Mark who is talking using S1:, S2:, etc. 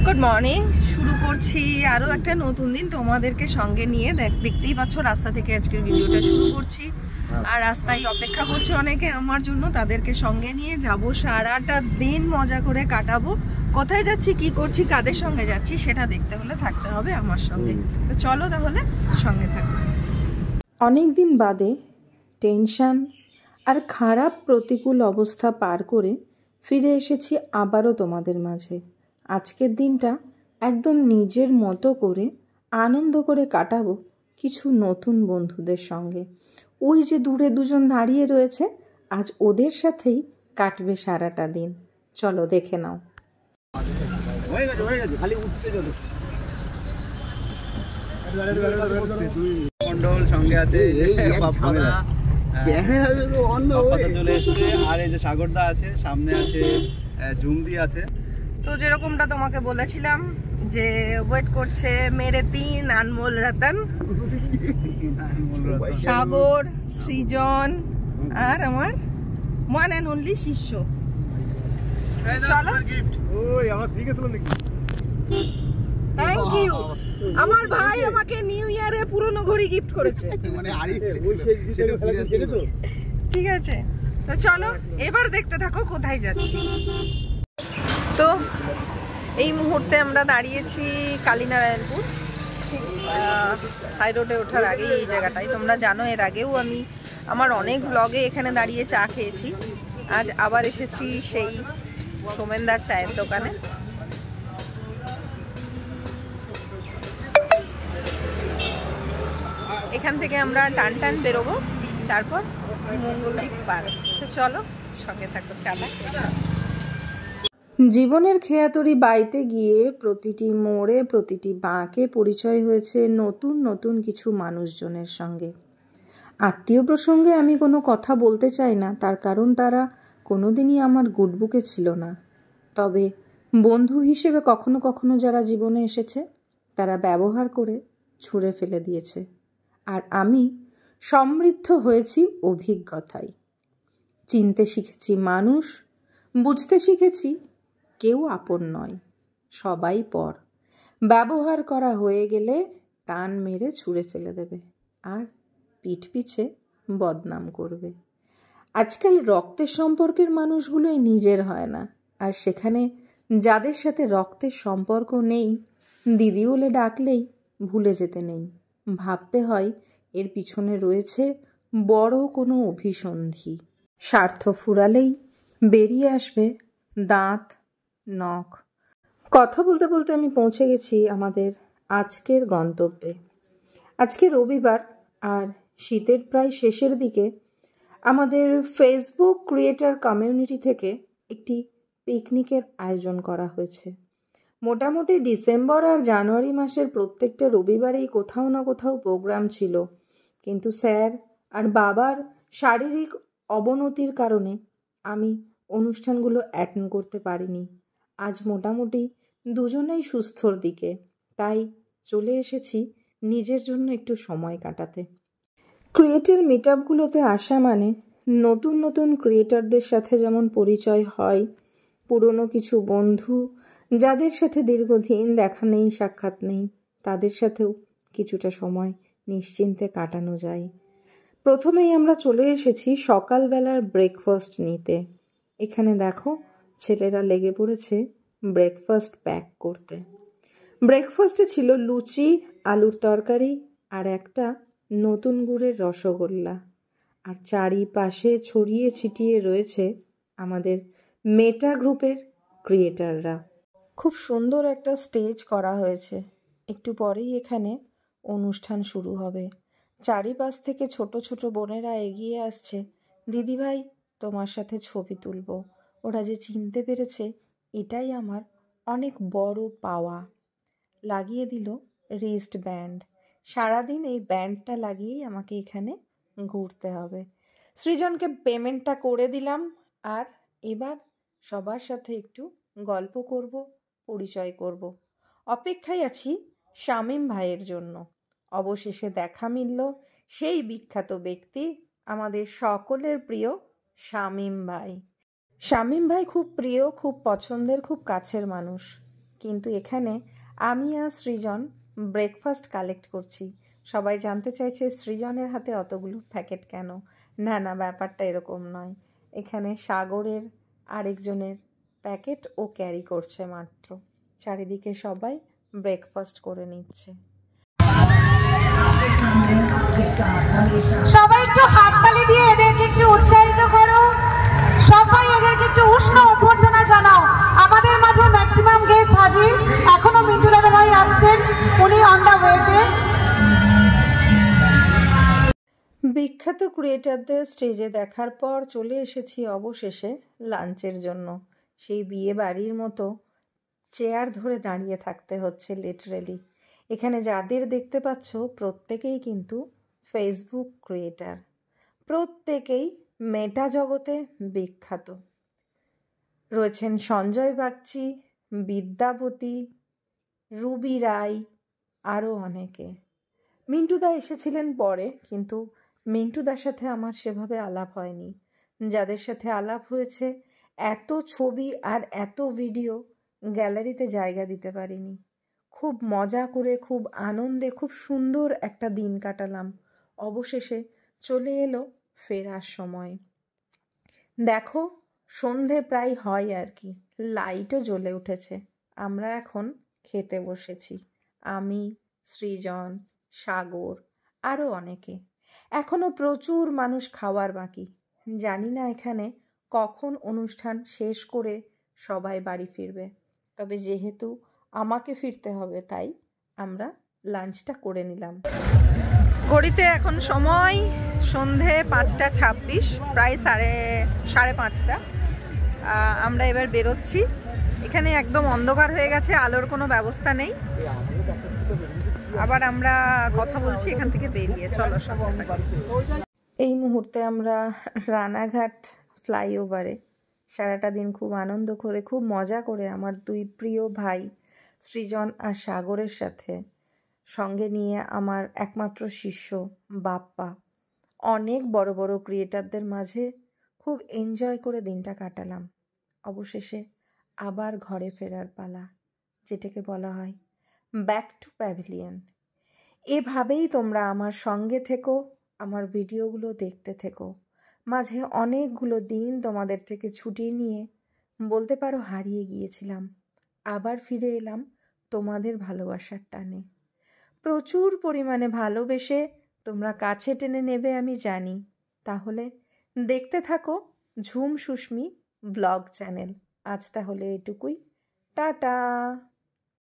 S1: Good morning. শুরু করছি আরও একটা নতুন দিন তোমাদেরকে সঙ্গে নিয়ে। দেখতেই পাচ্ছ রাস্তা থেকে আজকের ভিডিওটা শুরু করছি। আর রাস্তায় অপেক্ষা করছে অনেকে আমার জন্য, তাদেরকে সঙ্গে নিয়ে যাব, সারাটা দিন মজা করে কাটাবো। কোথায় যাচ্ছি, কি করছি, কাদের সঙ্গে যাচ্ছি সেটা দেখতে হলে থাকতে হবে আমার সঙ্গে। তো চলো তাহলে সঙ্গে থাকো।
S2: অনেক দিন বাদে টেনশন আর খারাপ প্রতিকূল অবস্থা পার করে ফিরে এসেছি আবারও তোমাদের মাঝে। আজকের দিনটা একদম নিজের মতো করে আনন্দ করে কাটাবো কিছু নতুন বন্ধুদের সঙ্গে। ওই যে দূরে দুজন দাঁড়িয়ে রয়েছে, আজ ওদের সাথেই কাটবে সারাটা দিন। চলো দেখে নাও।
S3: সঙ্গে আছে চলে এসছে, আর এই যে সাগরদা আছে, সামনে আছে ঝুমদি আছে।
S1: তো যেরকমটা তোমাকে বলেছিলাম যে ওয়েট করছে মেরে তিন আনমোল রতন, সাগর, সৃজন আর আমার ওয়ান অ্যান্ড অনলি শিষ্য। চলো। Thank you. আমার ভাই আমাকে নিউ ইয়ারে পুরনো ঘড়ি গিফট করেছে। ঠিক আছে, তো চলো এবার দেখতে থাকো কোথায় যাচ্ছি। তো এই মুহূর্তে আমরা দাঁড়িয়েছি কালীনারায়ণপুর, হাই রোডে ওঠার আগে এই জায়গাটায়। তোমরা জানো এর আগেও আমি আমার অনেক ব্লগে এখানে দাঁড়িয়ে চা খেয়েছি। আজ আবার এসেছি সেই সোমেনদার চায়ের দোকানে। এখান থেকে আমরা টান টান বেরোবো, তারপর মঙ্গলদ্বীপ পার্ক। তো চলো সঙ্গে থাকো, চাটা।
S2: জীবনের খেয়াতরি বাইতে গিয়ে প্রতিটি মোড়ে প্রতিটি বাঁকে পরিচয় হয়েছে নতুন নতুন কিছু মানুষজনের সঙ্গে। আত্মীয় প্রসঙ্গে আমি কোনো কথা বলতে চাই না, তার কারণ তারা কোনোদিনই আমার গুডবুকে ছিল না। তবে বন্ধু হিসেবে কখনো কখনো যারা জীবনে এসেছে তারা ব্যবহার করে ছুঁড়ে ফেলে দিয়েছে। আর আমি সমৃদ্ধ হয়েছি অভিজ্ঞতায়। চিনতে শিখেছি মানুষ, বুঝতে শিখেছি কেউ আপন নয়, সবাই পর। ব্যবহার করা হয়ে গেলে টান মেরে ছুঁড়ে ফেলে দেবে আর পিঠ পিছে বদনাম করবে। আজকাল রক্তের সম্পর্কের মানুষগুলোই নিজের হয় না, আর সেখানে যাদের সাথে রক্তের সম্পর্ক নেই, দিদি বলে ডাকলেই ভুলে যেতে নেই। ভাবতে হয় এর পিছনে রয়েছে বড় কোনো অভিসন্ধি। স্বার্থ ফুরালেই বেরিয়ে আসবে দাঁত, নখ। কথা বলতে বলতে আমি পৌঁছে গেছি আমাদের আজকের গন্তব্যে। আজকে রবিবার, আর শীতের প্রায় শেষের দিকে আমাদের ফেসবুক ক্রিয়েটর কমিউনিটি থেকে একটি পিকনিকের আয়োজন করা হয়েছে। মোটামুটি ডিসেম্বর আর জানুয়ারি মাসের প্রত্যেকটা রবিবারেই কোথাও না কোথাও প্রোগ্রাম ছিল, কিন্তু স্যার আর বাবার শারীরিক অবনতির কারণে আমি অনুষ্ঠানগুলো অ্যাটেন্ড করতে পারিনি। আজ মোটামুটি দুজনেই সুস্থর দিকে, তাই চলে এসেছি নিজের জন্য একটু সময় কাটাতে। ক্রিয়েটর মিট আপগুলোতে আসা মানে নতুন নতুন ক্রিয়েটরদের সাথে যেমন পরিচয় হয়, পুরনো কিছু বন্ধু যাদের সাথে দীর্ঘদিন দেখা নেই, সাক্ষাৎ নেই, তাদের সাথেও কিছুটা সময় নিশ্চিন্তে কাটানো যায়। প্রথমেই আমরা চলে এসেছি সকালবেলার ব্রেকফাস্ট নিতে। এখানে দেখো ছেলেরা লেগে পড়েছে ব্রেকফাস্ট প্যাক করতে। ব্রেকফাস্টে ছিল লুচি, আলুর তরকারি আর একটা নতুন গুড়ের রসগোল্লা। আর চারিপাশে ছড়িয়ে ছিটিয়ে রয়েছে আমাদের মেটা গ্রুপের ক্রিয়েটাররা। খুব সুন্দর একটা স্টেজ করা হয়েছে। একটু পরেই এখানে অনুষ্ঠান শুরু হবে। চারিপাশ থেকে ছোট ছোট বোনেরা এগিয়ে আসছে, দিদিভাই তোমার সাথে ছবি তুলব। ওরা যে চিনতে পেরেছে এটাই আমার অনেক বড় পাওয়া। লাগিয়ে দিল রিস্ট ব্যান্ড। সারাদিন এই ব্যান্ডটা লাগিয়েই আমাকে এখানে ঘুরতে হবে। সৃজনকে পেমেন্টটা করে দিলাম, আর এবার সবার সাথে একটু গল্প করব, পরিচয় করব। অপেক্ষায় আছি শামীম ভাইয়ের জন্য। অবশেষে দেখা মিলল সেই বিখ্যাত ব্যক্তি, আমাদের সকলের প্রিয় শামীম ভাই। শামীম ভাই খুব প্রিয়, খুব পছন্দের, খুব কাছের মানুষ। কিন্তু এখানে আমি আর সৃজন ব্রেকফাস্ট কালেক্ট করছি। সবাই জানতে চাইছে সৃজনের হাতে অতগুলো প্যাকেট কেন। না না, ব্যাপারটা এরকম নয়। এখানে সাগরের আরেকজনের প্যাকেট ও ক্যারি করছে মাত্র। চারিদিকে সবাই ব্রেকফাস্ট করে নিচ্ছে।
S4: সবাই একটু হাততালি দিয়ে এদেরকে একটু উৎসাহিত করো। সবাই এদেরকে একটু উষ্ণ অভ্যর্থনা জানাও। আমাদের মাঝে ম্যাক্সিমাম গেস্ট হাজির। এখনো মিন্টু দাদা ভাই আসছেন, উনি অন দ্য ওয়েতে।
S2: বিখ্যাত ক্রিয়েটারদের স্টেজে দেখার পর চলে এসেছি অবশেষে লাঞ্চের জন্য। সেই বিয়ে বাড়ির মতো চেয়ার ধরে দাঁড়িয়ে থাকতে হচ্ছে লিটারেলি। এখানে যাদের দেখতে পাচ্ছ প্রত্যেকেই কিন্তু ফেসবুক ক্রিয়েটার, প্রত্যেকেই মেটা জগতে বিখ্যাত। রয়েছেন সঞ্জয় বাগচি, বিদ্যাপতি, রুবি রায়, আরও অনেকে। মিন্টুদা এসেছিলেন পরে, কিন্তু মিন্টুদার সাথে আমার সেভাবে আলাপ হয়নি। যাদের সাথে আলাপ হয়েছে এত ছবি আর এত ভিডিও গ্যালারিতে জায়গা দিতে পারিনি। খুব মজা করে, খুব আনন্দে, খুব সুন্দর একটা দিন কাটালাম। অবশেষে চলে এলো ফেরার সময়। দেখো, সন্ধে প্রায় হয় আর কি, লাইটও জ্বলে উঠেছে। আমরা এখন খেতে বসেছি, আমি, সৃজন, সাগর, আরও অনেকে। এখনও প্রচুর মানুষ খাওয়ার বাকি। জানি না এখানে কখন অনুষ্ঠান শেষ করে সবাই বাড়ি ফিরবে, তবে যেহেতু আমাকে ফিরতে হবে তাই আমরা লাঞ্চটা করে নিলাম।
S1: ঘড়িতে এখন সময় সন্ধে 5:26, প্রায় সাড়ে 5টা। আমরা এবার বেরোচ্ছি। এখানে একদম অন্ধকার হয়ে গেছে, আলোর কোনো ব্যবস্থা নেই। আবার আমরা কথা বলছি এখান থেকে বেরিয়ে। চলো সবাই।
S2: এই মুহূর্তে আমরা রানাঘাট ফ্লাইওভারে সারাটা দিন খুব আনন্দ করে, খুব মজা করে আমার দুই প্রিয় ভাই সৃজন আর সাগরের সাথে, সঙ্গে নিয়ে আমার একমাত্র শিষ্য বাপ্পা, অনেক বড় বড় ক্রিয়েটারদের মাঝে খুব এনজয় করে দিনটা কাটালাম। অবশেষে আবার ঘরে ফেরার পালা, যেটাকে বলা হয় ব্যাক টু প্যাভিলিয়ন। এভাবেই তোমরা আমার সঙ্গে থেকো, আমার ভিডিওগুলো দেখতে থেকো। মাঝে অনেকগুলো দিন তোমাদের থেকে ছুটি নিয়ে বলতে পারো হারিয়ে গিয়েছিলাম। আবার ফিরে এলাম তোমাদের ভালোবাসার টানে। প্রচুর পরিমাণে ভালোবেসে তোমরা কাছে টেনে নেবে আমি জানি। তাহলে দেখতে থাকো ঝুম সুস্মি ব্লগ চ্যানেল। আজ তাহলে এটুকুই, টাটা।